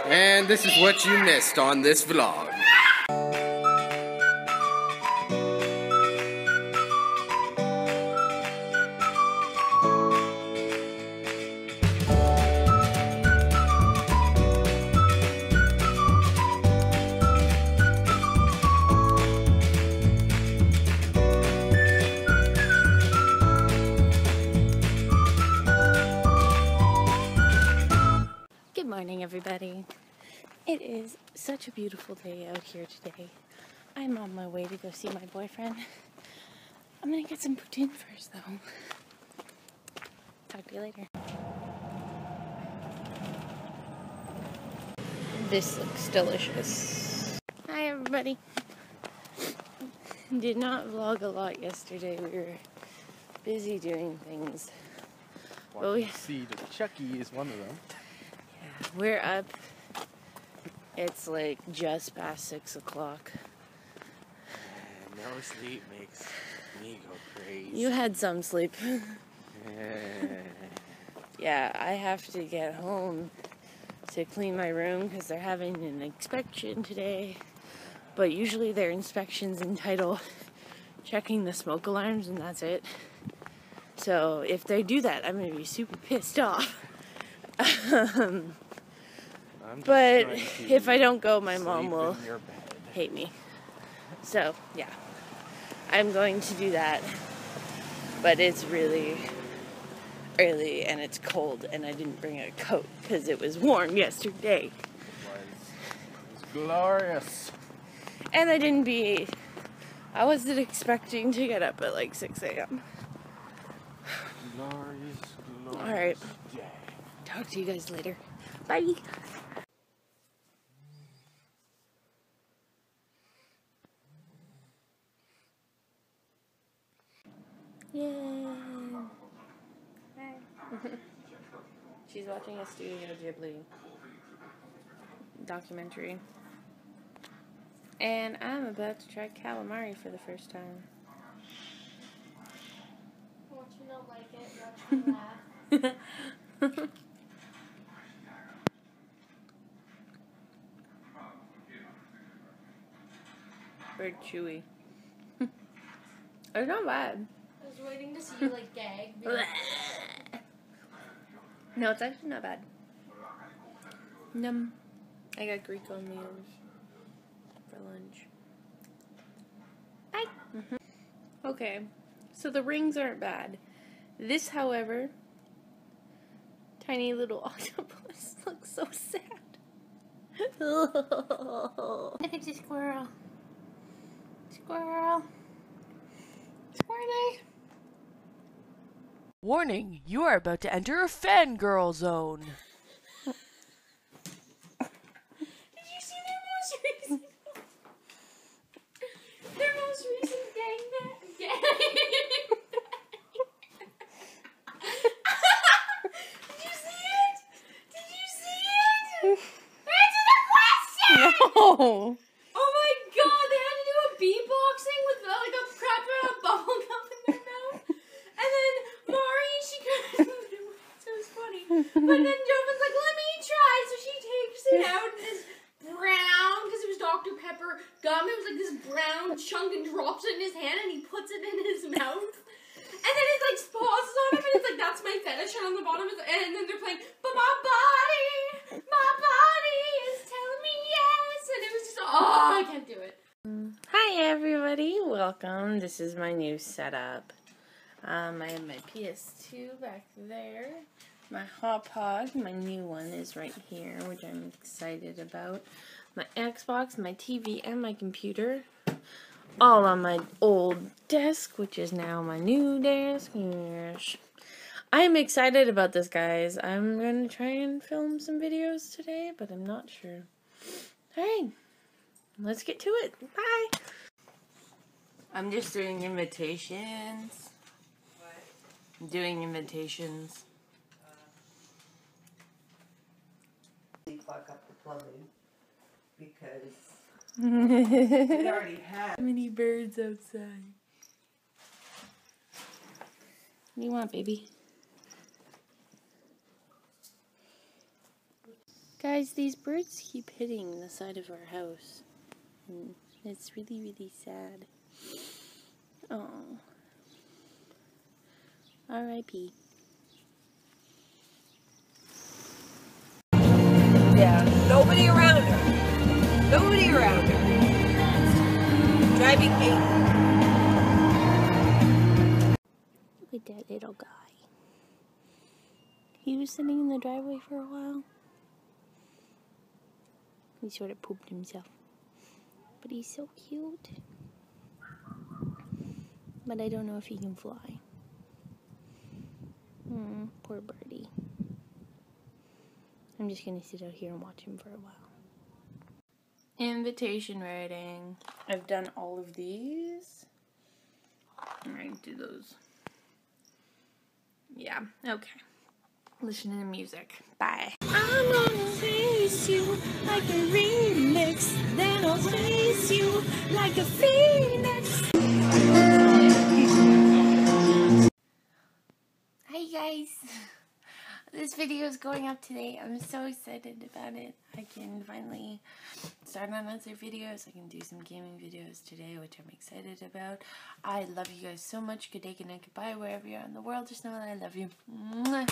And this is what you missed on this vlog. Good morning, everybody. It is such a beautiful day out here today. I'm on my way to go see my boyfriend. I'm gonna get some poutine first, though. Talk to you later. This looks delicious. Hi, everybody. Did not vlog a lot yesterday. We were busy doing things. Walking seed of Chucky is one of them. Yeah, we're up. It's like just past 6 o'clock. No sleep makes me go crazy. You had some sleep. Yeah, I have to get home to clean my room because they're having an inspection today. But usually their inspections entitle checking the smoke alarms and that's it. So if they do that, I'm going to be super pissed off. But if I don't go, my mom will hate me. So, yeah. I'm going to do that. But it's really early and it's cold and I didn't bring a coat because it was warm yesterday. It was glorious. And I wasn't expecting to get up at like 6 a.m. Glorious Alright. day. Talk to you guys later. Bye. Yay! Hi. She's watching a Studio Ghibli documentary. And I'm about to try calamari for the first time. I want you to not like it, watch you laugh. Very chewy. It's not bad. I was waiting to see you like gag. No, it's actually not bad. Num. I got Greek on meals for lunch. Bye. Okay, so the rings aren't bad. This, however, tiny little octopus looks so sad. Look at the squirrel. Squirrel. Squirrely. Warning, you are about to enter a fangirl zone. Did you see their most recent gangbang? Did you see it? Did you see it? Answer the question! No. Oh my god, they had to do a beatboxing with like a crap and a bubble gum in their mouth. And then Mari, she couldn't do it. So it was funny. But then Jovin's like, let me try. So she takes it out and this brown, because it was Dr. Pepper gum. It was like this brown chunk and drops it in his hand and he puts it in his mouth. And then it like pauses on him and it's like, that's my fetish. And on the bottom is, and then they're playing, but my body is telling me yes. And it was just, oh, I can't do it. Hi everybody, welcome. This is my new setup. I have my PS2 back there. My Hot Pod, my new one, is right here, which I'm excited about. My Xbox, my TV, and my computer. All on my old desk, which is now my new desk. Yes. I'm excited about this, guys. I'm going to try and film some videos today, but I'm not sure. Alright, let's get to it. Bye! I'm just doing invitations. What? I'm doing invitations. Fuck up the plumbing because we already had. How many birds outside? What do you want, baby? Guys, these birds keep hitting the side of our house. It's really, really sad. Oh. R.I.P. Yeah, nobody around her. Nobody around her. Driving me. Look at that little guy. He was sitting in the driveway for a while. He sort of pooped himself. But he's so cute. But I don't know if he can fly. Poor birdie. I'm just going to sit out here and watch him for a while. Invitation writing. I've done all of these. I'm going to do those. Yeah, okay. Listening to music. Bye. I'm gonna face you like a remix. Then I'll face you like a phoenix. Hi guys. This video is going up today. I'm so excited about it. I can finally start on other videos. I can do some gaming videos today, which I'm excited about. I love you guys so much. Good day, good night, goodbye, wherever you are in the world. Just know that I love you. Mwah.